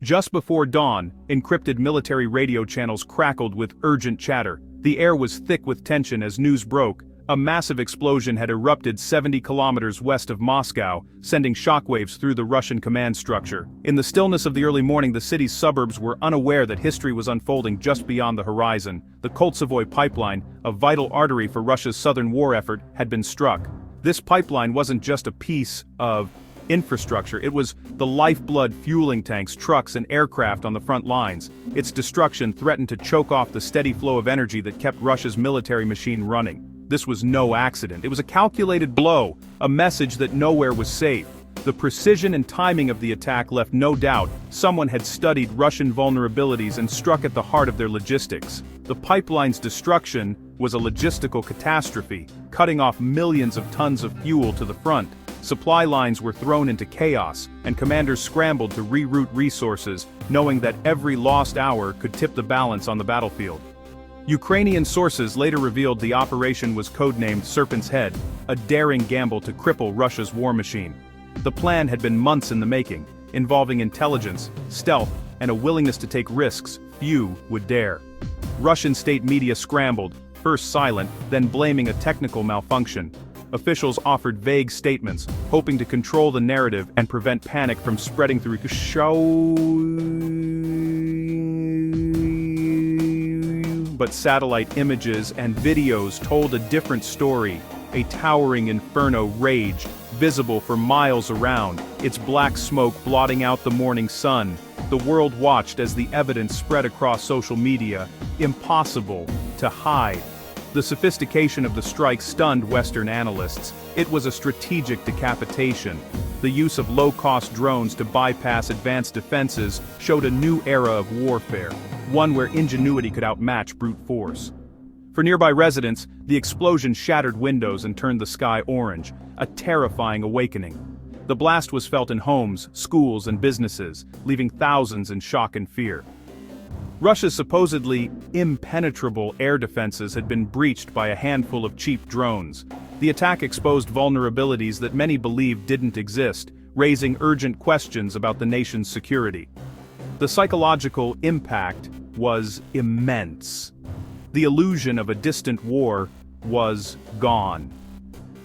Just before dawn, encrypted military radio channels crackled with urgent chatter. The air was thick with tension as news broke. A massive explosion had erupted 70 kilometers west of Moscow, sending shockwaves through the Russian command structure. In the stillness of the early morning, the city's suburbs were unaware that history was unfolding just beyond the horizon. The Koltsovoy pipeline, a vital artery for Russia's southern war effort, had been struck. This pipeline wasn't just a piece of infrastructure, it was the lifeblood fueling tanks, trucks, and aircraft on the front lines. Its destruction threatened to choke off the steady flow of energy that kept Russia's military machine running. This was no accident. It was a calculated blow, a message that nowhere was safe. The precision and timing of the attack left no doubt. Someone had studied Russian vulnerabilities and struck at the heart of their logistics. The pipeline's destruction was a logistical catastrophe, cutting off millions of tons of fuel to the front. Supply lines were thrown into chaos, and commanders scrambled to reroute resources, knowing that every lost hour could tip the balance on the battlefield. Ukrainian sources later revealed the operation was codenamed Serpent's Head, a daring gamble to cripple Russia's war machine. The plan had been months in the making, involving intelligence, stealth, and a willingness to take risks few would dare. Russian state media scrambled, first silent, then blaming a technical malfunction. Officials offered vague statements, hoping to control the narrative and prevent panic from spreading through but satellite images and videos told a different story. A towering inferno raged, visible for miles around, its black smoke blotting out the morning sun. The world watched as the evidence spread across social media, impossible to hide. The sophistication of the strike stunned Western analysts. It was a strategic decapitation. The use of low-cost drones to bypass advanced defenses showed a new era of warfare, one where ingenuity could outmatch brute force. For nearby residents, the explosion shattered windows and turned the sky orange, a terrifying awakening. The blast was felt in homes, schools, and businesses, leaving thousands in shock and fear. Russia's supposedly impenetrable air defenses had been breached by a handful of cheap drones. The attack exposed vulnerabilities that many believed didn't exist, raising urgent questions about the nation's security. The psychological impact was immense. The illusion of a distant war was gone.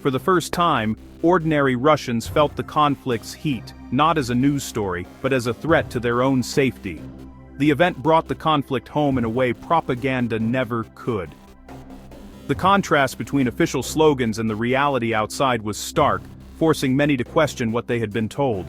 For the first time, ordinary Russians felt the conflict's heat, not as a news story, but as a threat to their own safety. The event brought the conflict home in a way propaganda never could. The contrast between official slogans and the reality outside was stark, forcing many to question what they had been told.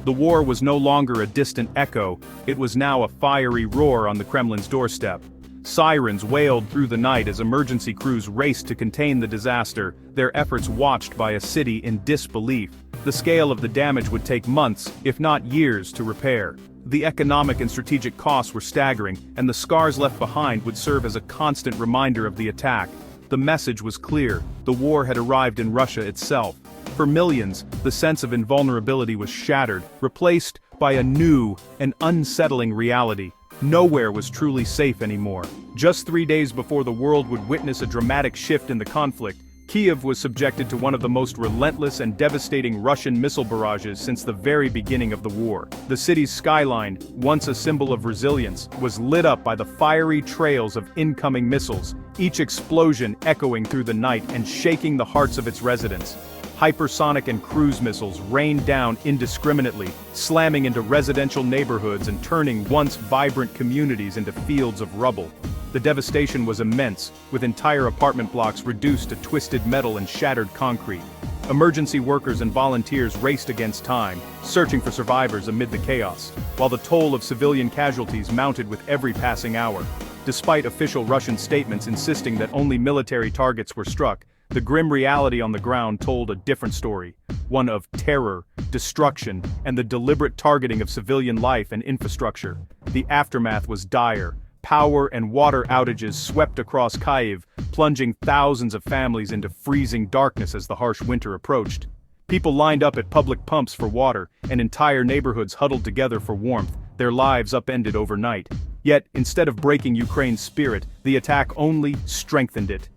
The war was no longer a distant echo, it was now a fiery roar on the Kremlin's doorstep. Sirens wailed through the night as emergency crews raced to contain the disaster, their efforts watched by a city in disbelief. The scale of the damage would take months, if not years, to repair. The economic and strategic costs were staggering, and the scars left behind would serve as a constant reminder of the attack. The message was clear: the war had arrived in Russia itself. For millions, the sense of invulnerability was shattered, replaced by a new and unsettling reality. Nowhere was truly safe anymore. Just 3 days before the world would witness a dramatic shift in the conflict, Kyiv was subjected to one of the most relentless and devastating Russian missile barrages since the very beginning of the war. The city's skyline, once a symbol of resilience, was lit up by the fiery trails of incoming missiles, each explosion echoing through the night and shaking the hearts of its residents. Hypersonic and cruise missiles rained down indiscriminately, slamming into residential neighborhoods and turning once vibrant communities into fields of rubble. The devastation was immense, with entire apartment blocks reduced to twisted metal and shattered concrete. Emergency workers and volunteers raced against time, searching for survivors amid the chaos, while the toll of civilian casualties mounted with every passing hour. Despite official Russian statements insisting that only military targets were struck, the grim reality on the ground told a different story, one of terror, destruction, and the deliberate targeting of civilian life and infrastructure. The aftermath was dire. Power and water outages swept across Kyiv, plunging thousands of families into freezing darkness as the harsh winter approached. People lined up at public pumps for water, and entire neighborhoods huddled together for warmth, their lives upended overnight. Yet, instead of breaking Ukraine's spirit, the attack only strengthened it.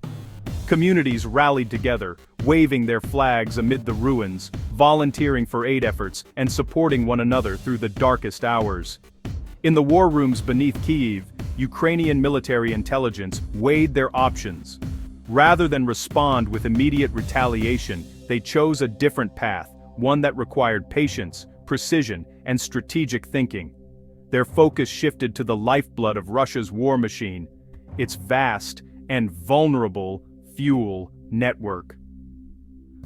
Communities rallied together, waving their flags amid the ruins, volunteering for aid efforts, and supporting one another through the darkest hours. In the war rooms beneath Kyiv, Ukrainian military intelligence weighed their options. Rather than respond with immediate retaliation, they chose a different path, one that required patience, precision, and strategic thinking. Their focus shifted to the lifeblood of Russia's war machine, its vast and vulnerable fuel network.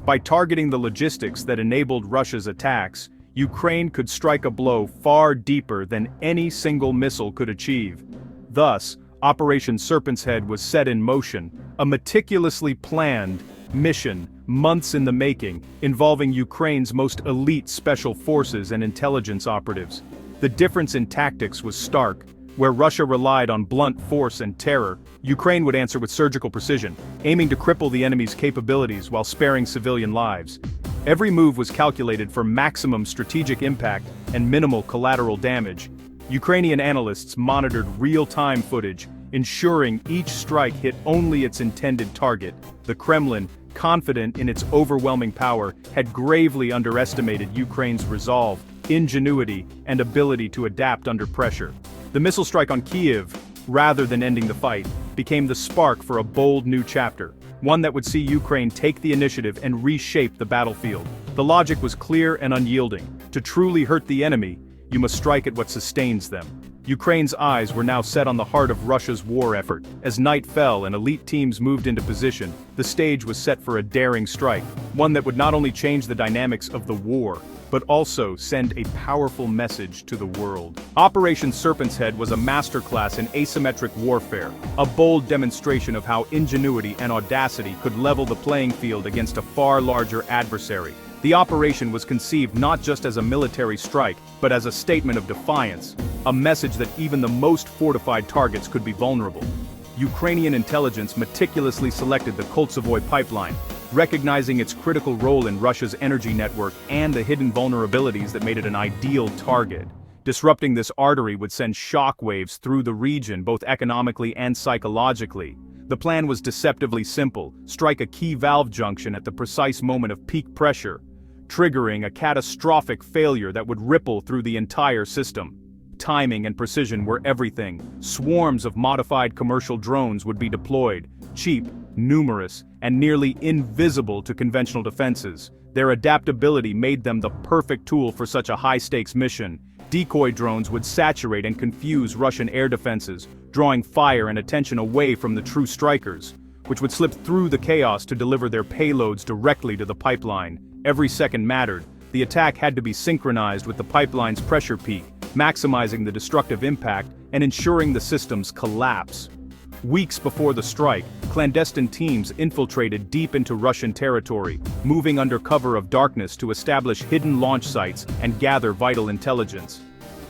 By targeting the logistics that enabled Russia's attacks, Ukraine could strike a blow far deeper than any single missile could achieve. Thus, Operation Serpent's Head was set in motion, a meticulously planned mission, months in the making, involving Ukraine's most elite special forces and intelligence operatives. The difference in tactics was stark. Where Russia relied on blunt force and terror, Ukraine would answer with surgical precision, aiming to cripple the enemy's capabilities while sparing civilian lives. Every move was calculated for maximum strategic impact and minimal collateral damage. Ukrainian analysts monitored real-time footage, ensuring each strike hit only its intended target. The Kremlin, confident in its overwhelming power, had gravely underestimated Ukraine's resolve, ingenuity, and ability to adapt under pressure. The missile strike on Kyiv, rather than ending the fight, became the spark for a bold new chapter, one that would see Ukraine take the initiative and reshape the battlefield. The logic was clear and unyielding. To truly hurt the enemy, you must strike at what sustains them. Ukraine's eyes were now set on the heart of Russia's war effort. As night fell and elite teams moved into position, the stage was set for a daring strike, one that would not only change the dynamics of the war, but also send a powerful message to the world. Operation Serpent's Head was a masterclass in asymmetric warfare, a bold demonstration of how ingenuity and audacity could level the playing field against a far larger adversary. The operation was conceived not just as a military strike, but as a statement of defiance, a message that even the most fortified targets could be vulnerable. Ukrainian intelligence meticulously selected the Koltsovoy pipeline, recognizing its critical role in Russia's energy network and the hidden vulnerabilities that made it an ideal target. Disrupting this artery would send shockwaves through the region, both economically and psychologically. The plan was deceptively simple: strike a key valve junction at the precise moment of peak pressure, triggering a catastrophic failure that would ripple through the entire system. Timing and precision were everything. Swarms of modified commercial drones would be deployed, cheap, numerous, and nearly invisible to conventional defenses. Their adaptability made them the perfect tool for such a high-stakes mission. Decoy drones would saturate and confuse Russian air defenses, drawing fire and attention away from the true strikers, which would slip through the chaos to deliver their payloads directly to the pipeline. Every second mattered. The attack had to be synchronized with the pipeline's pressure peak, maximizing the destructive impact and ensuring the system's collapse. Weeks before the strike, clandestine teams infiltrated deep into Russian territory, moving under cover of darkness to establish hidden launch sites and gather vital intelligence.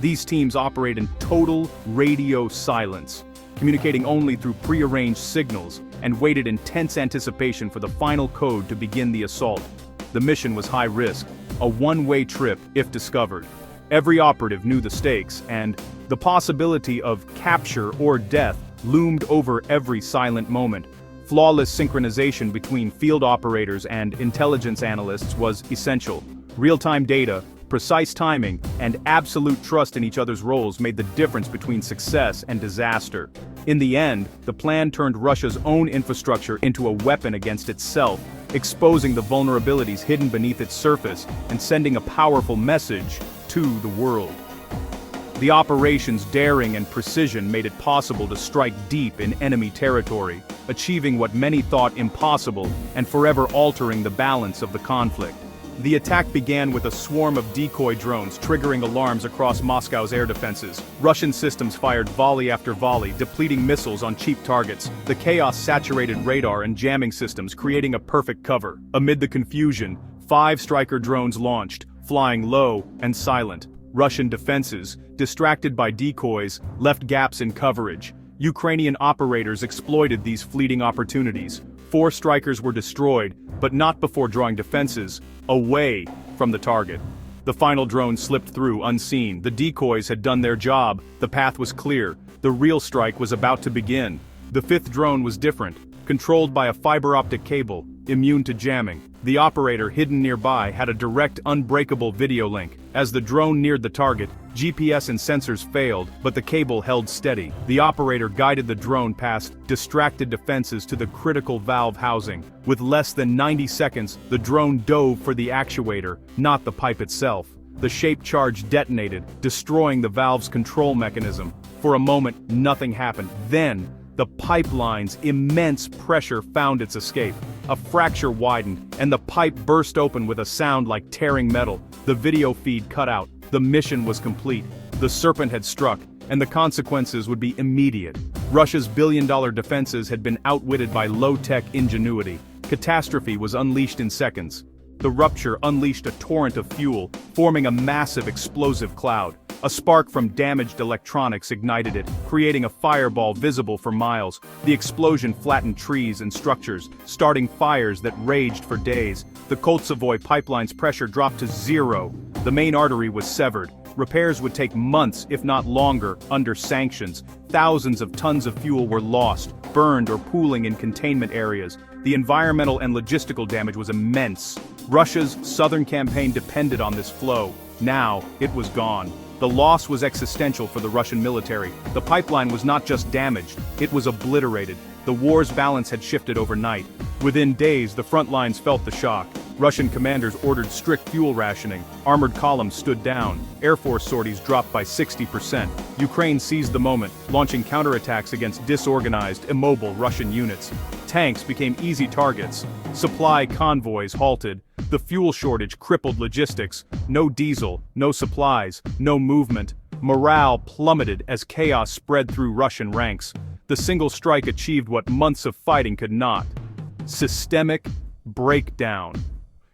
These teams operate in total radio silence, communicating only through prearranged signals, and waited in tense anticipation for the final code to begin the assault. The mission was high risk, a one-way trip if discovered. Every operative knew the stakes, and the possibility of capture or death loomed over every silent moment. Flawless synchronization between field operators and intelligence analysts was essential. Real-time data, precise timing, and absolute trust in each other's roles made the difference between success and disaster. In the end, the plan turned Russia's own infrastructure into a weapon against itself, exposing the vulnerabilities hidden beneath its surface and sending a powerful message to the world. The operation's daring and precision made it possible to strike deep in enemy territory, achieving what many thought impossible and forever altering the balance of the conflict. The attack began with a swarm of decoy drones triggering alarms across Moscow's air defenses. Russian systems fired volley after volley, depleting missiles on cheap targets. The chaos saturated radar and jamming systems, creating a perfect cover. Amid the confusion, 5 Striker drones launched, flying low and silent. Russian defenses, distracted by decoys, left gaps in coverage. Ukrainian operators exploited these fleeting opportunities. 4 Strikers were destroyed, but not before drawing defenses away from the target. The final drone slipped through unseen. The decoys had done their job. The path was clear. The real strike was about to begin. The 5th drone was different. Controlled by a fiber optic cable, immune to jamming. The operator hidden nearby had a direct unbreakable video link. As the drone neared the target, GPS and sensors failed, but the cable held steady. The operator guided the drone past distracted defenses to the critical valve housing. With less than 90 seconds, the drone dove for the actuator, not the pipe itself. The shaped charge detonated, destroying the valve's control mechanism. For a moment, nothing happened. Then, the pipeline's immense pressure found its escape. A fracture widened, and the pipe burst open with a sound like tearing metal. The video feed cut out. The mission was complete. The serpent had struck, and the consequences would be immediate. Russia's billion-dollar defenses had been outwitted by low-tech ingenuity. Catastrophe was unleashed in seconds. The rupture unleashed a torrent of fuel, forming a massive explosive cloud. A spark from damaged electronics ignited it, creating a fireball visible for miles. The explosion flattened trees and structures, starting fires that raged for days. The Koltsovoy pipeline's pressure dropped to zero. The main artery was severed. Repairs would take months, if not longer, under sanctions. Thousands of tons of fuel were lost, burned or pooling in containment areas. The environmental and logistical damage was immense. Russia's southern campaign depended on this flow. Now, it was gone. The loss was existential for the Russian military. The pipeline was not just damaged, it was obliterated. The war's balance had shifted overnight. Within days, the front lines felt the shock. Russian commanders ordered strict fuel rationing. Armored columns stood down. Air Force sorties dropped by 60%. Ukraine seized the moment, launching counterattacks against disorganized, immobile Russian units. Tanks became easy targets. Supply convoys halted. The fuel shortage crippled logistics. No diesel, no supplies, no movement. Morale plummeted as chaos spread through Russian ranks. The single strike achieved what months of fighting could not. Systemic breakdown.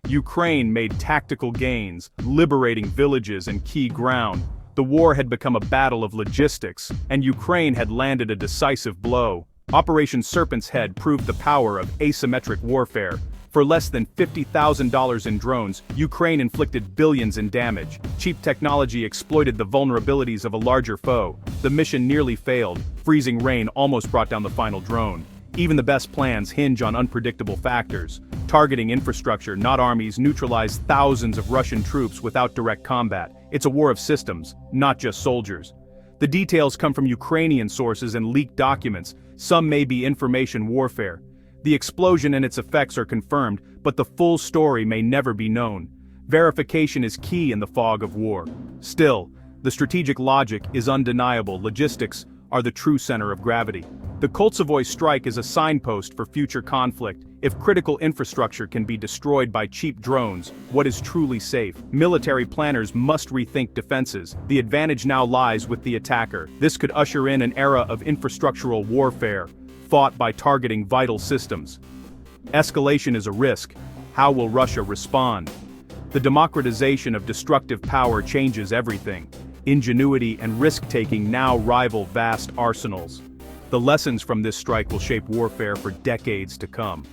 Ukraine made tactical gains, liberating villages and key ground. The war had become a battle of logistics, and Ukraine had landed a decisive blow. Operation Serpent's Head proved the power of asymmetric warfare. For less than $50,000 in drones, Ukraine inflicted billions in damage. Cheap technology exploited the vulnerabilities of a larger foe. The mission nearly failed. Freezing rain almost brought down the final drone. Even the best plans hinge on unpredictable factors. Targeting infrastructure, not armies, neutralized thousands of Russian troops without direct combat. It's a war of systems, not just soldiers. The details come from Ukrainian sources and leaked documents. Some may be information warfare. The explosion and its effects are confirmed, but the full story may never be known. Verification is key in the fog of war. Still, the strategic logic is undeniable. Logistics are the true center of gravity. The Koltsovoy strike is a signpost for future conflict. If critical infrastructure can be destroyed by cheap drones, what is truly safe? Military planners must rethink defenses. The advantage now lies with the attacker. This could usher in an era of infrastructural warfare, fought by targeting vital systems. Escalation is a risk. How will Russia respond? The democratization of destructive power changes everything. Ingenuity and risk-taking now rival vast arsenals. The lessons from this strike will shape warfare for decades to come.